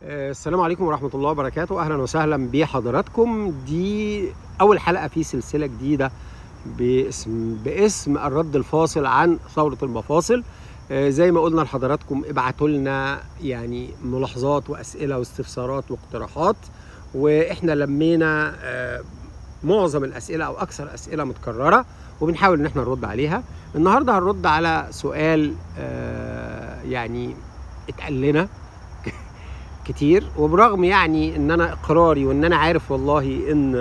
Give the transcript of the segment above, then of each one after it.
السلام عليكم ورحمة الله وبركاته. أهلا وسهلا بحضراتكم. دي أول حلقة في سلسلة جديدة باسم الرد الفاصل عن ثورة المفاصل. زي ما قلنا لحضراتكم ابعتوا لنا يعني ملاحظات وأسئلة واستفسارات واقتراحات، وإحنا لمينا معظم الأسئلة أو أكثر أسئلة متكررة وبنحاول إن إحنا نرد عليها. النهاردة هنرد على سؤال يعني اتقال لنا كتير، وبرغم يعني ان انا اقراري وان انا عارف والله ان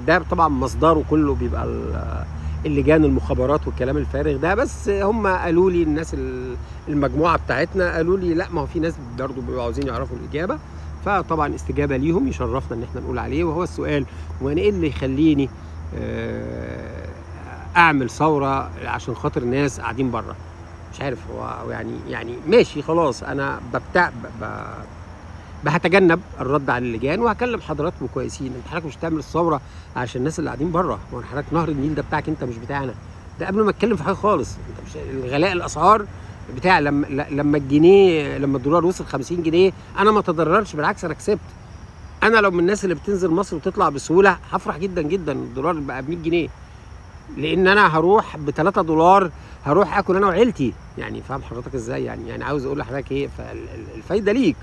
ده طبعا مصدره كله بيبقى اللجان المخابرات والكلام الفارغ ده، بس هم قالوا لي الناس المجموعه بتاعتنا قالوا لي لا، ما هو في ناس برضه بيبقوا عاوزين يعرفوا الاجابه، فطبعا استجابه ليهم يشرفنا ان احنا نقول عليه. وهو السؤال: وانا ايه اللي يخليني اعمل ثوره عشان خاطر ناس قاعدين بره؟ مش عارف، هو يعني ماشي خلاص، انا هتجنب الرد على اللجان وهكلم حضراتكم كويسين. انت حضرتك مش هتعمل الثوره عشان الناس اللي قاعدين بره، ما حضرتك نهر النيل ده بتاعك انت مش بتاعنا. ده قبل ما اتكلم في حاجه خالص، انت مش الغلاء الاسعار بتاع لما الجنيه، لما الدولار وصل 50 جنيه انا ما تضررش، بالعكس انا كسبت. انا لو من الناس اللي بتنزل مصر وتطلع بسهوله هفرح جدا جدا. الدولار بقى ب 100 جنيه لان انا هروح ب 3 دولار هروح اكل انا وعيلتي. يعني فاهم حضرتك ازاي؟ يعني عاوز اقول لحضرتك ايه، فالفايده ليك.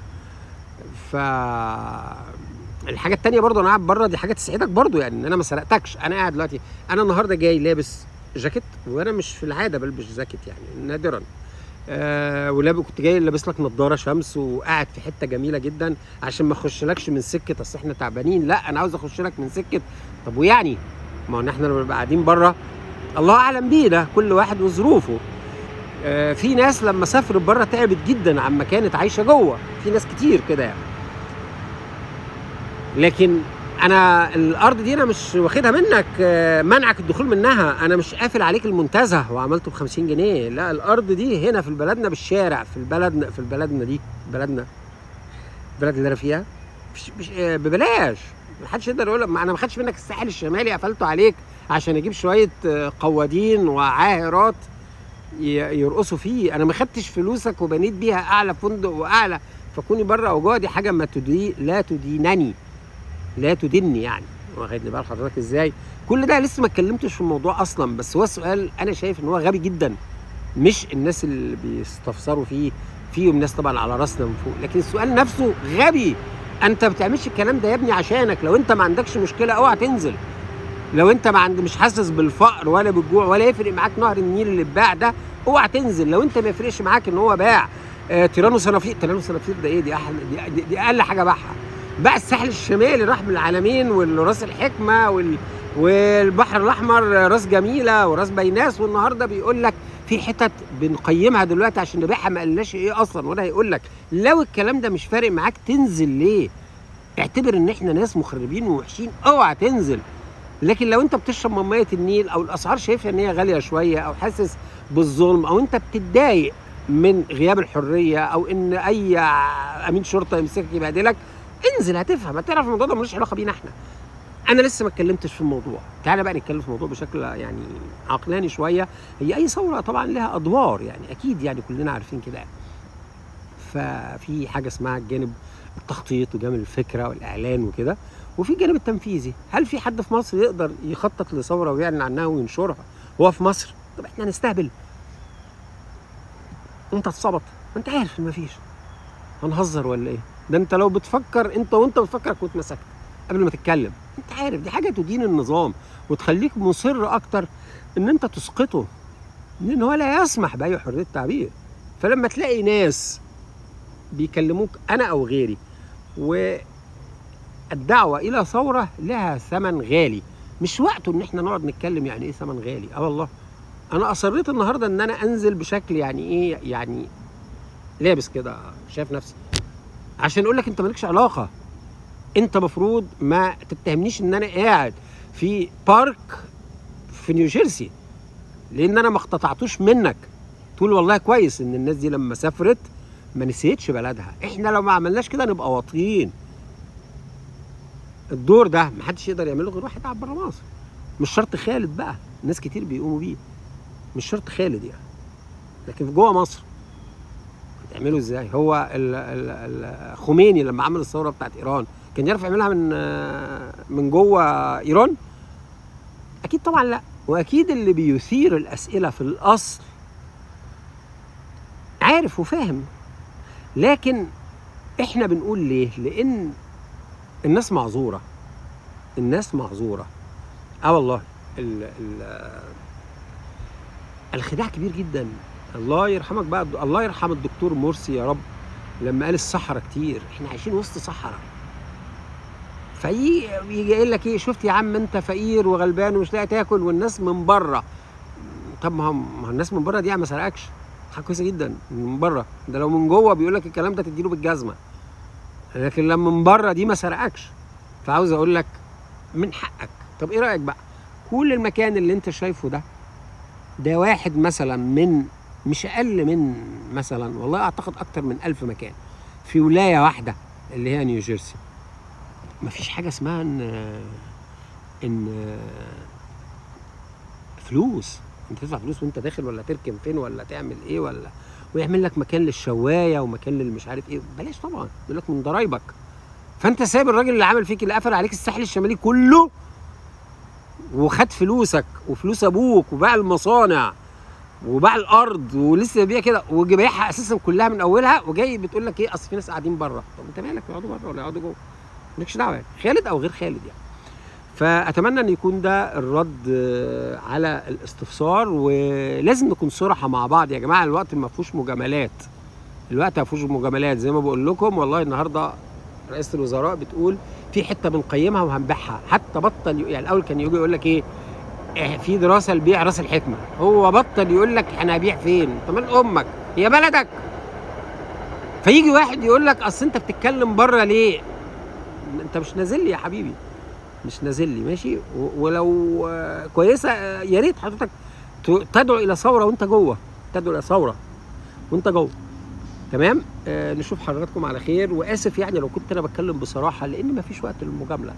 الحاجه التانيه برضو، انا قاعد بره دي حاجه تسعدك برضو، يعني ان انا ما سرقتكش. انا قاعد دلوقتي، انا النهارده جاي لابس جاكيت، وانا مش في العاده بلبس جاكيت يعني نادرا. كنت جاي لابس لك نضاره شمس وقاعد في حته جميله جدا عشان ما اخشلكش من سكه اصل احنا تعبانين. لا، انا عاوز اخش لك من سكه. طب ويعني ما هو احنا لما نبقى قاعدين بره الله اعلم بينا، كل واحد وظروفه. في ناس لما سافرت بره تعبت جدا عما كانت عايشه جوه، في ناس كتير كده يعني. لكن انا الارض دي انا مش واخدها منك منعك الدخول منها، انا مش قافل عليك المنتزه وعملته ب50 جنيه. لا، الارض دي هنا في بلدنا بالشارع، في بلدنا دي، البلد اللي انا فيها مش ببلاش. محدش يقدر يقول ما انا ما خدتش منك الساحل الشمالي قفلته عليك عشان اجيب شويه قوادين وعاهرات يرقصوا فيه. انا ما خدتش فلوسك وبنيت بيها اعلى فندق واعلى، فكوني بره او جوه دي حاجه لا تدينني، لا تدني. يعني واخدني بال حضرتك ازاي؟ كل ده لسه ما اتكلمتش في الموضوع اصلا، بس هو السؤال انا شايف ان هو غبي جدا. مش الناس اللي بيستفسروا فيهم ناس طبعا على راسنا من فوق، لكن السؤال نفسه غبي. انت ما بتعملش الكلام ده يا ابني عشانك. لو انت ما عندكش مشكله اوعى تنزل. لو انت مش حاسس بالفقر ولا بالجوع ولا يفرق معاك نهر النيل اللي اتباع ده، اوعى تنزل. لو انت ما يفرقش معاك ان هو باع تيرانو صنافير ده ايه؟ دي اقل حاجه باعها. باع الساحل الشمالي، راح من العلمين والراس الحكمه والبحر الاحمر، راس جميله وراس بيناس، والنهارده بيقول لك في حتت بنقيمها دلوقتي عشان نبيعها ما قلناش ايه اصلا. ولا هيقول لك لو الكلام ده مش فارق معاك تنزل ليه؟ اعتبر ان احنا ناس مخربين ووحشين، اوعى تنزل. لكن لو انت بتشرب من ميه النيل او الاسعار شايفها ان هي غاليه شويه، او حاسس بالظلم، او انت بتتضايق من غياب الحريه، او ان اي امين شرطه يمسكك يبهدلك، انزل هتفهم، هتعرف الموضوع ده ملوش علاقه بينا احنا. انا لسه ما اتكلمتش في الموضوع. تعالى بقى نتكلم في الموضوع بشكل يعني عقلاني شويه. هي اي ثوره طبعا لها ادوار، يعني اكيد يعني كلنا عارفين كده. ففي حاجه اسمها الجانب التخطيط وجانب الفكره والاعلان وكده، وفي الجانب التنفيذي. هل في حد في مصر يقدر يخطط لثوره ويعلن عنها وينشرها هو في مصر؟ طب احنا هنستهبل؟ انت هتصبط، انت عارف ان مفيش. هنهزر ولا ايه؟ ده انت لو بتفكر، وانت بتفكر كنت مسكت قبل ما تتكلم. انت عارف دي حاجه تدين النظام وتخليك مصر اكتر ان انت تسقطه، لان هو لا يسمح باي حريه تعبير. فلما تلاقي ناس بيكلموك انا او غيري، والدعوه الى ثوره لها ثمن غالي، مش وقته ان احنا نقعد نتكلم يعني ايه ثمن غالي. والله انا اصريت النهارده ان انا انزل بشكل يعني ايه، يعني لابس كده شايف نفسي، عشان اقول لك انت مالكش علاقه. انت مفروض ما تتهمنيش ان انا قاعد في بارك في نيوجيرسي لان انا ما اقتطعتوش منك. تقول والله كويس ان الناس دي لما سافرت ما نسيتش بلدها. احنا لو ما عملناش كده نبقى واطيين. الدور ده محدش يقدر يعمله غير واحد قاعد بره مصر. مش شرط خالد بقى، ناس كتير بيقوموا بيه، مش شرط خالد يعني، لكن جوه مصر تعمله ازاي؟ هو خميني لما عمل الثوره بتاعت ايران كان يعرف يعملها من جوه ايران؟ اكيد طبعا لا. واكيد اللي بيثير الاسئله في الاصل عارف وفاهم، لكن احنا بنقول ليه؟ لان الناس معذوره، الناس معذوره. والله الخداع كبير جدا. الله يرحمك بقى، الله يرحم الدكتور مرسي يا رب، لما قال الصحراء كتير. احنا عايشين وسط صحراء، فيجي يقول لك ايه؟ شفت يا عم انت فقير وغلبان ومش لاقي تاكل والناس من بره. طب ما هو الناس من بره دي ما سرقكش، حاجه كويسه جدا من بره. ده لو من جوه بيقول لك الكلام ده تديله بالجزمه، لكن لما من بره دي ما سرقكش. فعاوز اقول لك من حقك. طب ايه رايك بقى؟ كل المكان اللي انت شايفه ده واحد مثلا من، مش اقل من مثلا، والله اعتقد اكتر من 1000 مكان في ولايه واحده اللي هي نيوجيرسي. مفيش حاجه اسمها ان فلوس، انت تدفع فلوس وانت داخل، ولا تركن فين، ولا تعمل ايه، ولا ويعمل لك مكان للشوايه ومكان للمش عارف ايه. بلاش طبعا، يقول لك من ضرايبك. فانت سايب الراجل اللي عمل فيك، اللي قفل عليك الساحل الشمالي كله وخد فلوسك وفلوس ابوك وباع المصانع وباع الارض ولسه بيها كده وجايبها اساسا كلها من اولها، وجاي بتقول لك ايه؟ اصل في ناس قاعدين بره. طب انت مالك؟ يقعدوا بره ولا يقعدوا جوه؟ مالكش دعوه يعني، خالد او غير خالد يعني. فاتمنى ان يكون ده الرد على الاستفسار، ولازم نكون صراحه مع بعض يا جماعه. الوقت ما فيهوش مجاملات، الوقت ما فيهوش مجاملات. زي ما بقول لكم، والله النهارده رئيسه الوزراء بتقول في حته بنقيمها وهنبيعها. حتى بطل يعني، الاول كان يجي يقول لك ايه؟ في دراسه لبيع راس الحكمه. هو بطل يقول لك احنا هنبيع فين؟ طب مال امك، هي بلدك. فيجي واحد يقول لك اصل انت بتتكلم بره ليه؟ انت مش نازل لي يا حبيبي، مش نازل لي ماشي. ولو كويسه يا ريت حضرتك تدعو الى ثوره وانت جوه، تدعو الى ثوره وانت جوه. تمام. نشوف حضراتكم على خير. واسف يعني لو كنت انا بتكلم بصراحه، لان مفيش وقت للمجامله.